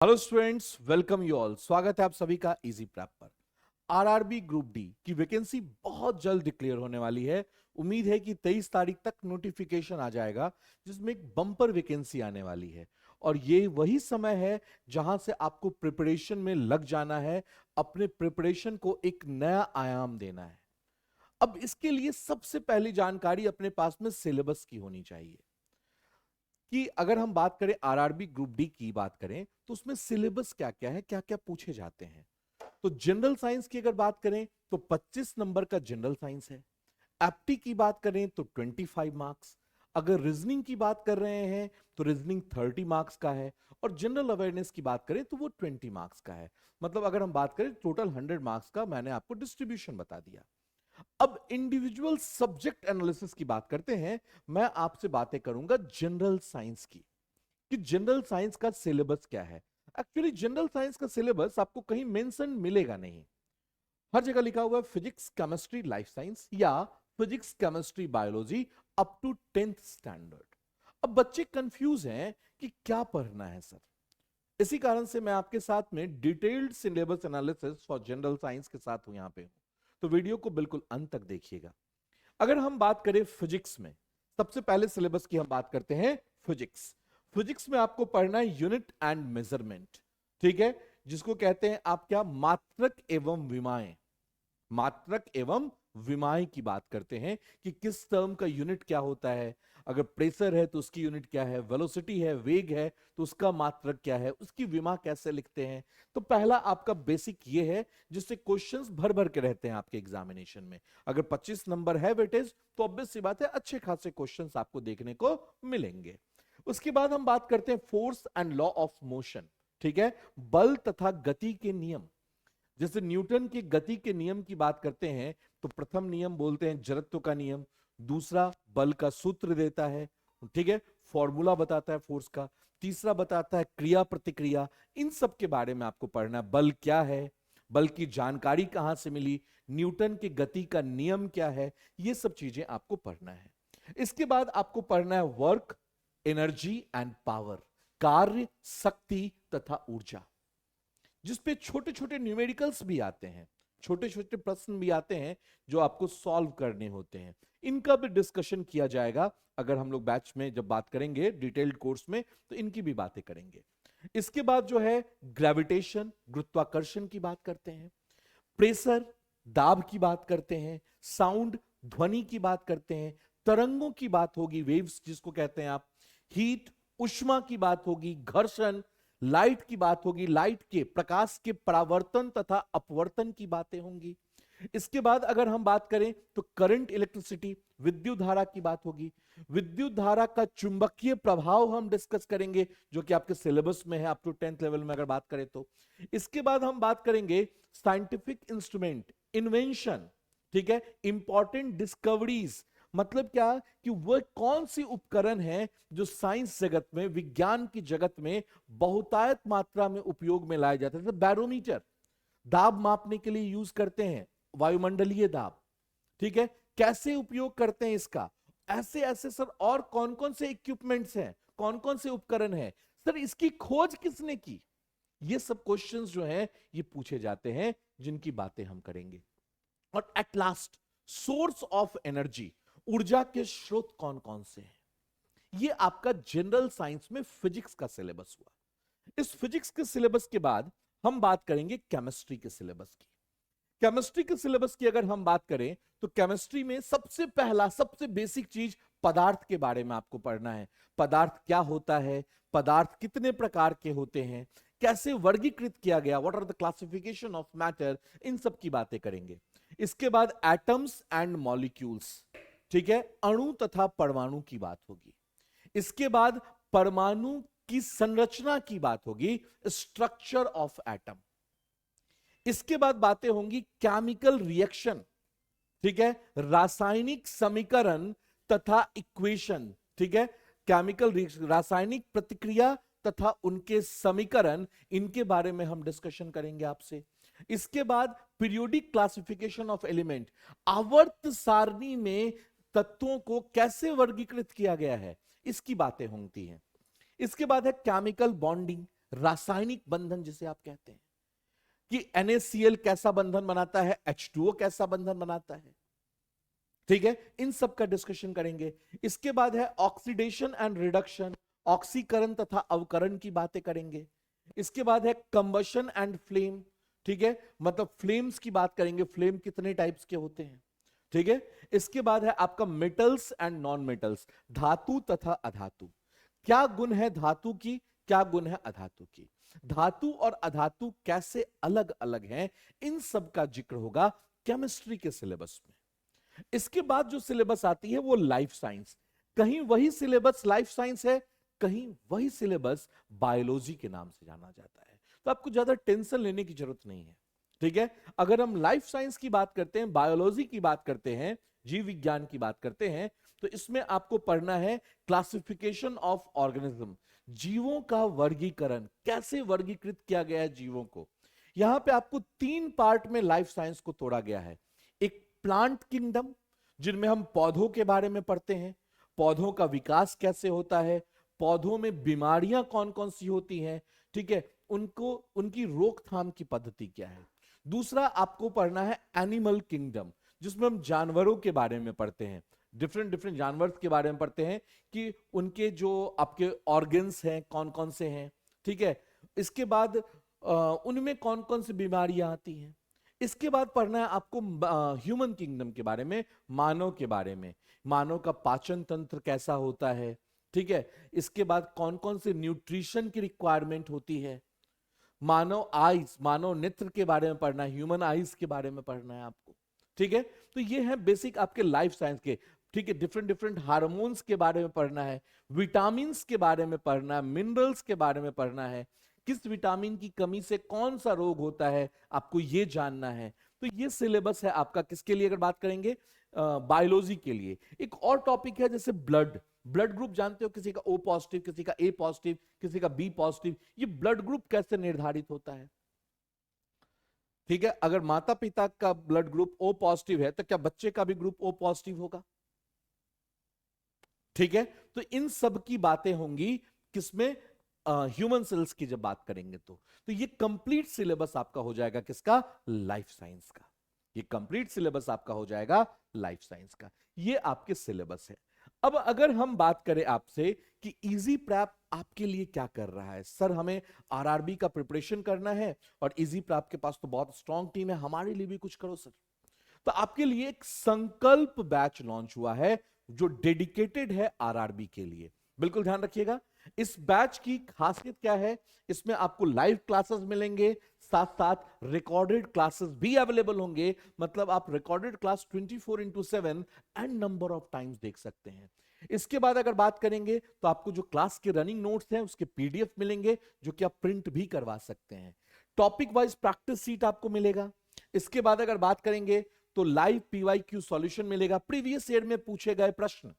Hello students, welcome you all. स्वागत है आप सभी का इजी प्रैप पर। आरआरबी ग्रुप डी की वैकेंसी बहुत जल्द डिक्लेयर होने वाली है। उम्मीद है कि 23 तारीख तक नोटिफिकेशन आ जाएगा, जिसमें एक बम्पर वैकेंसी आने वाली है। और ये वही समय है जहां से आपको प्रिपरेशन में लग जाना है, अपने प्रिपरेशन को एक नया आयाम देना है। अब इसके लिए सबसे पहली जानकारी अपने पास में सिलेबस की होनी चाहिए कि अगर हम बात करें आरआरबी ग्रुप डी की बात करें तो उसमें सिलेबस क्या क्या है, क्या क्या पूछे जाते हैं। तो जनरल साइंस की अगर बात करें तो 25 नंबर का जनरल साइंस है। एप्टी की बात करें तो 25 मार्क्स। अगर रीजनिंग की बात कर रहे हैं तो रीजनिंग 30 मार्क्स का है। और जनरल अवेयरनेस की बात करें तो वो 20 मार्क्स का है। मतलब अगर हम बात करें टोटल 100 मार्क्स का मैंने आपको डिस्ट्रीब्यूशन बता दिया। अब इंडिविजुअल सब्जेक्ट एनालिसिस की बात करते हैं। मैं आपसे बातें करूंगा जनरल साइंस की कि जनरल साइंस का सिलेबस क्या है। एक्चुअली जनरल साइंस का सिलेबस आपको कहीं मेंशन मिलेगा नहीं। हर जगह लिखा हुआ है फिजिक्स केमिस्ट्री लाइफ साइंस या physics chemistry biology up to 10th standard. अब बच्चे कंफ्यूज हैं कि क्या पढ़ना है सर। इसी कारण से मैं आपके साथ में detailed syllabus analysis for general science के साथ हूं यहां पे हूं। तो वीडियो को बिल्कुल अंत तक देखिएगा। अगर हम बात करें फिजिक्स में, सबसे पहले सिलेबस की हम बात करते हैं फिजिक्स। फिजिक्स में आपको पढ़ना है यूनिट एंड मेजरमेंट, ठीक है, जिसको कहते हैं आप क्या, मात्रक एवं विमाएं। मात्रक एवं विमाएं की बात करते हैं कि किस टर्म का यूनिट क्या होता है। अगर प्रेशर है तो उसकी यूनिट क्या है, वेलोसिटी है, वेग है तो उसका मात्रक क्या है, उसकी विमा कैसे लिखते हैं। तो पहला आपका बेसिक ये है जिससे क्वेश्चंस भर भर के रहते हैं आपके एग्जामिनेशन में। अगर 25 नंबर है वेटेज तो ऑब्वियस सी बात है अच्छे खासे क्वेश्चंस आपको देखने को मिलेंगे। उसके बाद हम बात करते हैं force and law of motion, ठीक है, बल तथा गति के नियम। जैसे न्यूटन की गति के नियम की बात करते हैं तो प्रथम नियम बोलते हैं जड़त्व का नियम, दूसरा बल का सूत्र देता है, ठीक है, फॉर्मूला बताता है फोर्स का, तीसरा बताता है क्रिया प्रतिक्रिया। इन सब के बारे में आपको पढ़ना है। बल क्या है, बल की जानकारी कहां से मिली, न्यूटन की गति का नियम क्या है, ये सब चीजें आपको पढ़ना है। इसके बाद आपको पढ़ना है वर्क, एनर्जी एंड पावर, कार्य, शक्ति तथा ऊर्जा, जिसपे छोटे छोटे न्यूमेरिकल्स भी आते हैं, छोटे छोटे प्रश्न भी आते हैं जो आपको सॉल्व करने होते हैं। इनका भी डिस्कशन किया जाएगा। अगर हम लोग बैच में जब बात करेंगे डिटेल्ड कोर्स में तो इनकी भी बातें करेंगे। इसके बाद जो है ग्रेविटेशन, गुरुत्वाकर्षण की बात करते हैं, प्रेशर, दाब की बात करते हैं, साउंड, ध्वनि की बात करते हैं, तरंगों की बात होगी, वेव्स जिसको कहते हैं आप, हीट, उष्मा की बात होगी, घर्षण, लाइट की बात होगी, लाइट के प्रकाश के परावर्तन तथा अपवर्तन की बातें होंगी। इसके बाद अगर हम बात करें तो करंट, इलेक्ट्रिसिटी, विद्युत धारा की बात होगी। विद्युत धारा का चुंबकीय प्रभाव हम डिस्कस करेंगे जो कि आपके सिलेबस में है अप टू 10th लेवल में अगर बात करें तो। इसके बाद हम बात करेंगे साइंटिफिक इंस्ट्रूमेंट, इन्वेंशन, ठीक है, इंपॉर्टेंट डिस्कवरीज, मतलब क्या कि वह कौन सी उपकरण है जो साइंस जगत में, विज्ञान की जगत में बहुतायत मात्रा में उपयोग में लाए जाते हैं। बैरोमीटर, दाब मापने के लिए यूज करते हैं, वायुमंडलीय दाब, ठीक है, कैसे उपयोग करते हैं इसका, ऐसे ऐसे सर और कौन कौन से इक्विपमेंट्स हैं, कौन कौन से उपकरण हैं सर, इसकी खोज किसने की। ये सब क्वेश्चंस जो हैं ये पूछे जाते हैं जिनकी बातें हम करेंगे। और at last source of energy, ऊर्जा के स्रोत कौन कौन से हैं। ये आपका जनरल साइंस में फिजिक्स का सिलेबस हुआ। इस फिजिक्स के सिलेबस के बाद हम बात करेंगे केमिस्ट्री के सिलेबस की। केमिस्ट्री के सिलेबस की अगर हम बात करें तो केमिस्ट्री में सबसे पहला, सबसे बेसिक चीज पदार्थ के बारे में आपको पढ़ना है। पदार्थ क्या होता है, पदार्थ कितने प्रकार के होते हैं, कैसे वर्गीकृत किया गया, what are the classification of matter, इन सब की बातें करेंगे। इसके बाद एटम्स एंड मॉलिक्यूल्स, ठीक है, अणु तथा परमाणु की बात होगी। इसके बाद परमाणु की संरचना की बात होगी, स्ट्रक्चर ऑफ एटम। इसके बाद बातें होंगी केमिकल रिएक्शन, ठीक है, रासायनिक समीकरण तथा इक्वेशन, ठीक है, केमिकल रासायनिक प्रतिक्रिया तथा उनके समीकरण, इनके बारे में हम डिस्कशन करेंगे आपसे। इसके बाद पीरियोडिक क्लासिफिकेशन ऑफ एलिमेंट, आवर्त सारणी में तत्वों को कैसे वर्गीकृत किया गया है, इसकी बातें होती हैं। इसके बाद है केमिकल बॉन्डिंग, रासायनिक बंधन जिसे आप कहते हैं कि NaCl कैसा बंधन बनाता है, H2O कैसा बंधन बनाता है, ठीक है, इन सब का डिस्कशन करेंगे। इसके बाद है ऑक्सीडेशन एंड रिडक्शन, ऑक्सीकरण तथा अवकरण की बातें करेंगे। इसके बाद है कंबशन एंड फ्लेम, ठीक है, मतलब फ्लेम्स की बात करेंगे, फ्लेम कितने टाइप्स के होते हैं, ठीक है। इसके बाद है आपका मेटल्स एंड नॉन मेटल्स, धातु तथा अधातु, क्या गुण है धातु की, क्या गुण है अधातु की, धातु और अधातु कैसे अलग अलग हैं, इन सब का जिक्र होगा केमिस्ट्री के सिलेबस में। इसके बाद जो सिलेबस आती है वो लाइफ साइंस, कहीं वही सिलेबस लाइफ साइंस है, कहीं वही सिलेबस बायोलॉजी के नाम से जाना जाता है, तो आपको ज्यादा टेंशन लेने की जरूरत नहीं है, ठीक है। अगर हम लाइफ साइंस की बात करते हैं, बायोलॉजी की बात करते हैं, जीव विज्ञान की बात करते हैं, तो इसमें आपको पढ़ना है क्लासिफिकेशन ऑफ ऑर्गेनिज्म, जीवों का वर्गीकरण, कैसे वर्गीकृत किया गया है जीवों को। यहां पे आपको 3 पार्ट में लाइफ साइंस को तोड़ा गया है। एक प्लांट किंगडम, जिनमें हम पौधों के बारे में पढ़ते हैं, पौधों का विकास कैसे होता है, पौधों में बीमारियां कौन कौन सी होती हैं, ठीक है, उनको उनकी रोकथाम की पद्धति क्या है। दूसरा आपको पढ़ना है एनिमल किंगडम, जिसमें हम जानवरों के बारे में पढ़ते हैं, डिफरेंट डिफरेंट जानवर के बारे में पढ़ते हैं कि उनके जो आपके ऑर्गन्स हैं कौन कौन से हैं, ठीक है। इसके बाद उनमें कौन कौन सी बीमारियां आती हैं। इसके बाद पढ़ना है आपको ह्यूमन किंगडम के बारे में, मानव के बारे में, मानव का पाचन तंत्र कैसा होता है, ठीक है। इसके बाद कौन कौन से न्यूट्रिशन की रिक्वायरमेंट होती है, मानव आइज, मानव नेत्र के बारे में पढ़ना है, ह्यूमन आइज के बारे में पढ़ना है आपको, ठीक है। तो ये है बेसिक आपके लाइफ साइंस के, ठीक है। डिफरेंट डिफरेंट हार्मोन्स के बारे में पढ़ना है, विटामिन्स के बारे में पढ़ना है, मिनरल्स के बारे में पढ़ना है, किस विटामिन की कमी से कौन सा रोग होता है आपको ये जानना है। तो ये सिलेबस है आपका किसके लिए, अगर बात करेंगे बायोलॉजी के लिए। एक और टॉपिक है जैसे ब्लड, ब्लड ग्रुप जानते हो, किसी का O पॉजिटिव, किसी का A पॉजिटिव, किसी का B पॉजिटिव, ये ब्लड ग्रुप कैसे निर्धारित होता है, ठीक है। अगर माता पिता का ब्लड ग्रुप O पॉजिटिव है तो क्या बच्चे का भी ग्रुप O पॉजिटिव होगा, ठीक है। तो इन सब की बातें होंगी किसमें, ह्यूमन सेल्स की जब बात करेंगे तो ये कंप्लीट सिलेबस आपका हो जाएगा किसका, लाइफ साइंस का। ये कंप्लीट सिलेबस आपका हो जाएगा लाइफ साइंस का, ये आपके सिलेबस है। अब अगर हम बात करें आपसे कि इजी प्रैप आपके लिए क्या कर रहा है, सर हमें आरआरबी का प्रिपरेशन करना है और इजी प्रैप के पास तो बहुत स्ट्रांग टीम है, हमारे लिए भी कुछ करो सर। तो आपके लिए एक संकल्प बैच लॉन्च हुआ है जो डेडिकेटेड है आरआरबी के लिए, बिल्कुल ध्यान रखिएगा। इस बैच की खासियत क्या है, इसमें आपको लाइव क्लासेस मिलेंगे, साथ साथ रिकॉर्डेड क्लासेस भी अवेलेबल होंगे, मतलब आप recorded class 24/7 and number of times देख सकते हैं। इसके बाद अगर बात करेंगे तो आपको जो क्लास के रनिंग नोट्स हैं उसके पीडीएफ मिलेंगे, जो कि आप प्रिंट भी करवा सकते हैं। टॉपिक वाइज प्रैक्टिस सीट आपको मिलेगा। इसके बाद अगर बात करेंगे तो लाइव पीवाईक्यू सॉल्यूशन मिलेगा, प्रीवियस ईयर में पूछे गए प्रश्न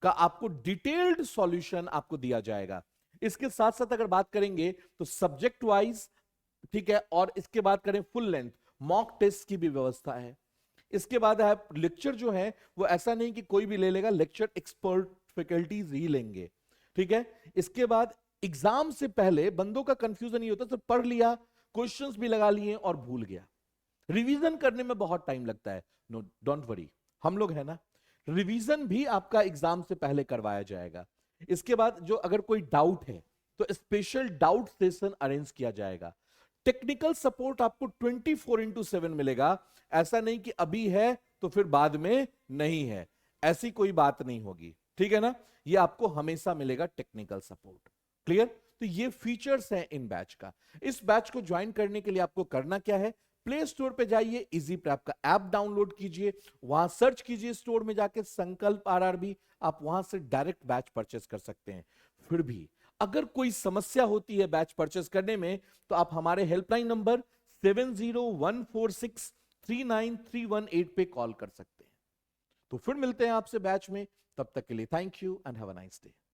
का आपको डिटेल्ड सॉल्यूशन आपको दिया जाएगा। इसके साथ साथ अगर बात करेंगे तो सब्जेक्ट वाइज, ठीक है, और इसके बाद करें फुल लेंथ मॉक टेस्ट की भी व्यवस्था है। इसके बाद आप लेक्चर जो है वो ऐसा नहीं कि कोई भी ले लेगा, लेक्चर एक्सपर्ट फैकल्टीज ही लेंगे, ठीक है। इसके बाद एग्जाम से पहले बंदों का कंफ्यूजन नहीं होता, सिर्फ पढ़ लिया, क्वेश्चंस भी लगा लिए और भूल गया। रिवीजन करने में बहुत टाइम लगता है, नो डोंट वरी, हम लोग है ना, रिवीजन भी आपका एग्जाम से पहले करवाया जाएगा। इसके बाद जो अगर कोई डाउट है तो स्पेशल डाउट सेशन अरेंज किया जाएगा। टेक्निकल सपोर्ट आपको 24/7 मिलेगा, ऐसा नहीं कि अभी है तो फिर बाद में नहीं है, ऐसी कोई बात नहीं होगी, ठीक है ना। ये आपको हमेशा मिलेगा टेक्निकल सपोर्ट, क्लियर। तो ये फीचर्स हैं इन बैच का। इस बैच को ज्वाइन करने के लिए आपको करना क्या है, प्ले स्टोर पे जाइए, इजी प्रैप का ऐप डाउनलोड कीजिए, वहां सर्च कीजिए स्टोर में जाके संकल्प आरआरबी, आप वहां से डायरेक्ट बैच परचेस कर सकते हैं। फिर भी अगर कोई समस्या होती है बैच परचेस करने में तो आप हमारे हेल्पलाइन नंबर 7014639318 पे कॉल कर सकते हैं। तो फिर मिलते हैं आपसे बैच में, तब तक के लिए thank you and have a nice day.